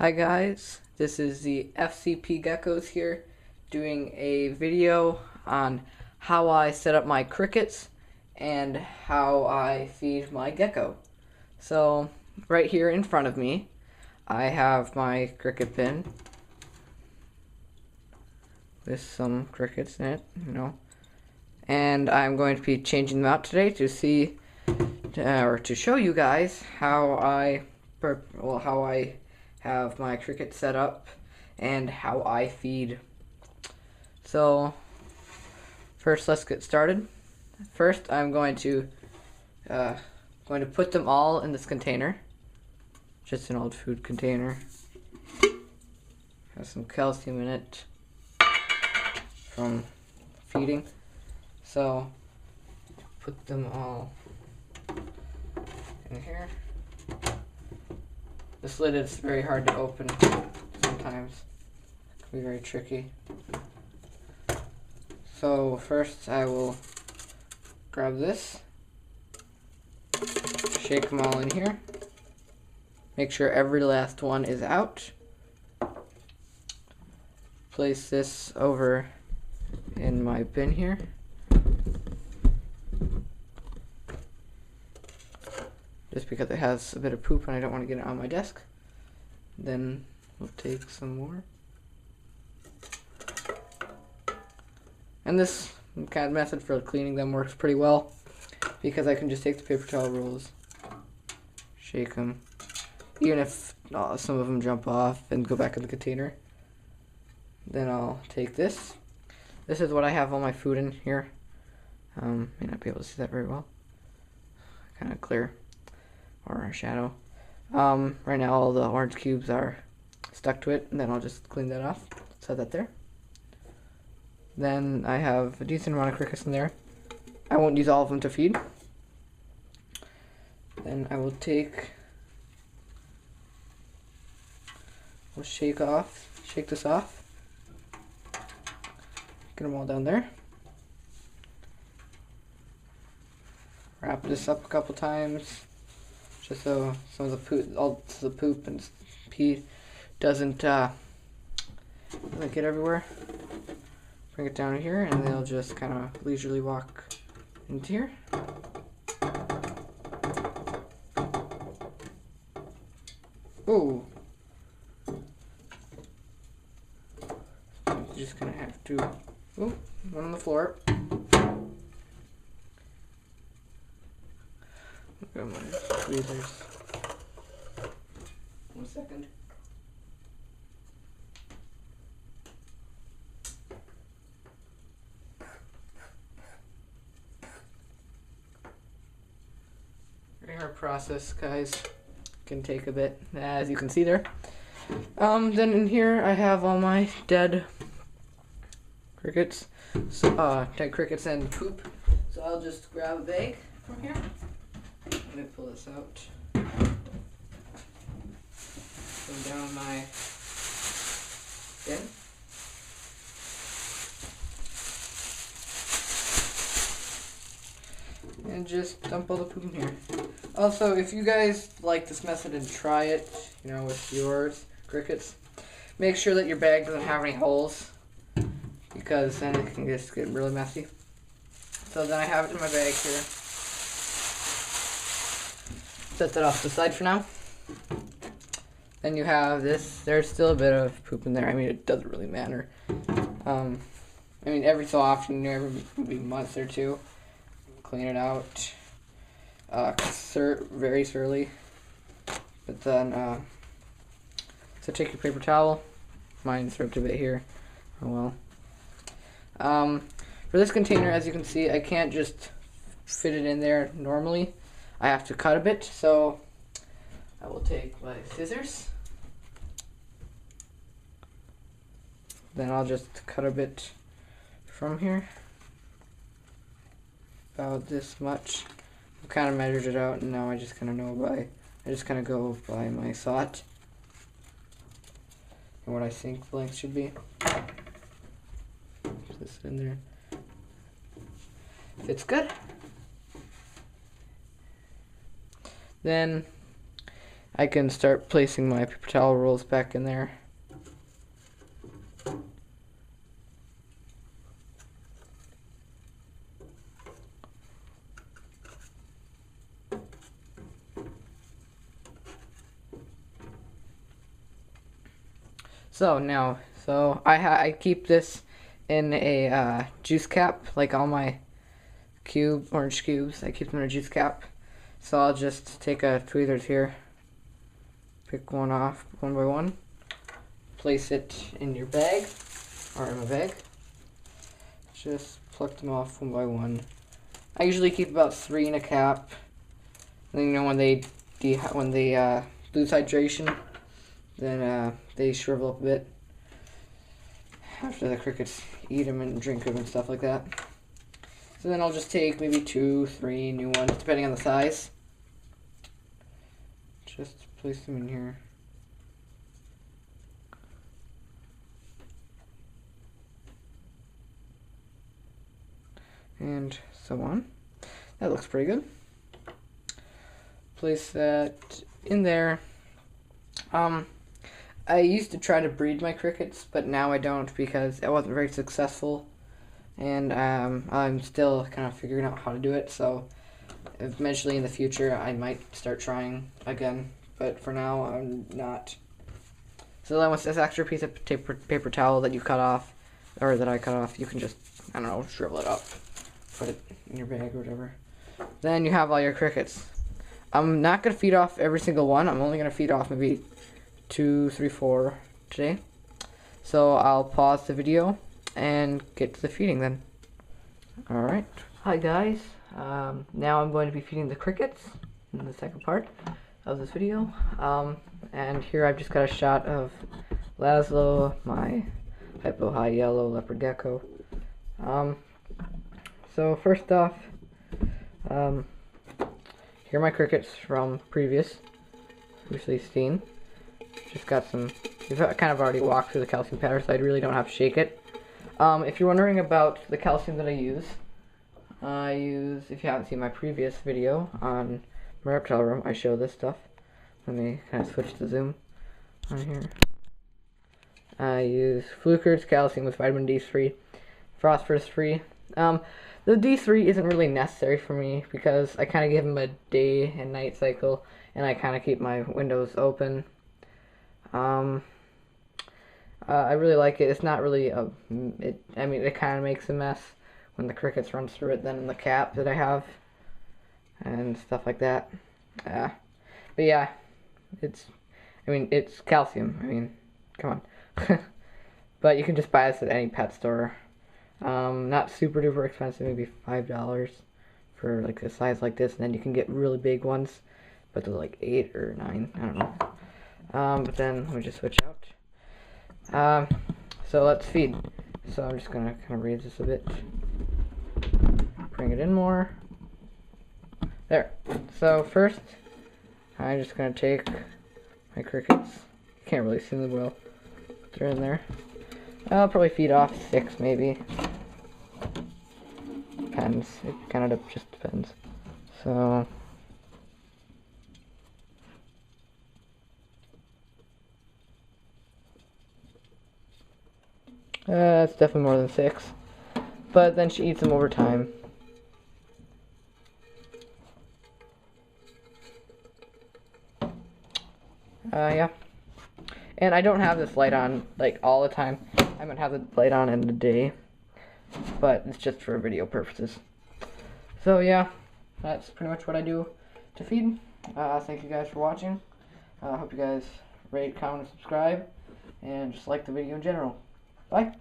Hi guys, this is the FCP Geckos here doing a video on how I set up my crickets and how I feed my gecko. So right here in front of me I have my cricket bin with some crickets in it, and I'm going to be changing them out today to see or to show you guys how I have my cricket set up and how I feed. So first, let's get started. First, I'm going to put them all in this container, just an old food container. Has some calcium in it from feeding. So put them all in here. This lid is very hard to open sometimes. It can be very tricky. So first I will grab this, shake them all in here, make sure every last one is out, place this over in my bin here. Just because it has a bit of poop and I don't want to get it on my desk. Then we'll take some more. And this kind of method for cleaning them works pretty well because I can just take the paper towel rolls, shake them, even if some of them jump off and go back in the container. Then I'll take this. This is what I have all my food in here. May not be able to see that very well. Kind of clear. Or a shadow. Right now all the orange cubes are stuck to it, and then I'll just clean that off. Set that there. Then I have a decent amount of crickets in there. I won't use all of them to feed. Then I will shake this off. Get them all down there. Wrap this up a couple times, just so some of the poop and pee doesn't get everywhere. Bring it down here, and they'll just kind of leisurely walk into here. Ooh. You're just gonna have to. Ooh, one on the floor. Got my tweezers. 1 second. Very hard process, guys. Can take a bit, as you can see there. Then in here I have all my dead crickets. Dead crickets and poop. So I'll just grab a bag from here. Let me pull this out. Put them down my bin. And just dump all the poop in here. Also, if you guys like this method and try it, with yours crickets, make sure that your bag doesn't have any holes, because then it can just get really messy. So then I have it in my bag here. Set that off to the side for now. Then you have this. There's still a bit of poop in there. I mean, it doesn't really matter. Every so often, every month or two, clean it out. Very surly. But then, so take your paper towel. Mine's ripped a bit here. Oh well. For this container, as you can see, I can't just fit it in there normally. I have to cut a bit, so I will take my scissors. Then I'll just cut a bit from here. About this much. I've kind of measured it out, and now I just kind of go by my thought and what I think the length should be. Put this in there. Fits good. Then I can start placing my paper towel rolls back in there. So I keep this in a juice cap, like all my orange cubes. I keep them in a juice cap. So I'll just take a tweezers here, pick one off one by one, place it in your bag, or in my bag. Just pluck them off one by one. I usually keep about 3 in a cap. And then, you know, when they lose hydration, then they shrivel up a bit after the crickets eat them and drink them and stuff like that. So then I'll just take maybe 2, 3 new ones, depending on the size. Just place them in here. And so on. That looks pretty good. Place that in there. I used to try to breed my crickets, but now I don't because I wasn't very successful, and I'm still kind of figuring out how to do it. So eventually in the future I might start trying again, but for now I'm not. So then with this extra piece of paper towel that you cut off, or that I cut off, you can just, I don't know, shrivel it up, put it in your bag or whatever. Then you have all your crickets. I'm not going to feed off every single one. I'm only going to feed off maybe 2, 3, 4 today. So I'll pause the video and get to the feeding then. Alright. Hi guys. Now I'm going to be feeding the crickets in the second part of this video. And here I've just got a shot of Laszlo, my hypo high yellow leopard gecko. So first off, here are my crickets from previous, usually seen. Just got some, we've kind of already walked through the calcium powder, so I really don't have to shake it. If you're wondering about the calcium that I use, if you haven't seen my previous video on my reptile room, I show this stuff. Let me kind of switch the zoom on here. I use Fluker's calcium with vitamin D3, phosphorus free. The D3 isn't really necessary for me because I kind of give them a day and night cycle, and I kind of keep my windows open. I really like it. It's not really I mean, it kind of makes a mess when the crickets run through it then in the cap that I have and stuff like that. But yeah, it's calcium. I mean, come on. But you can just buy this at any pet store. Not super duper expensive, maybe $5 for like a size like this, and then you can get really big ones, but they're like 8 or 9, I don't know. But then let me just switch out. So let's feed. So I'm just gonna kind of raise this a bit, bring it in more. There. So first, I'm just gonna take my crickets. Can't really see them well. They're in there. I'll probably feed off 6 maybe. Depends. It kind of just depends. So it's definitely more than 6. But then she eats them over time. Yeah. And I don't have this light on like all the time. I might have the light on in the day, but it's just for video purposes. So yeah, that's pretty much what I do to feed. Thank you guys for watching. I hope you guys rate, comment, and subscribe, and just like the video in general. Bye.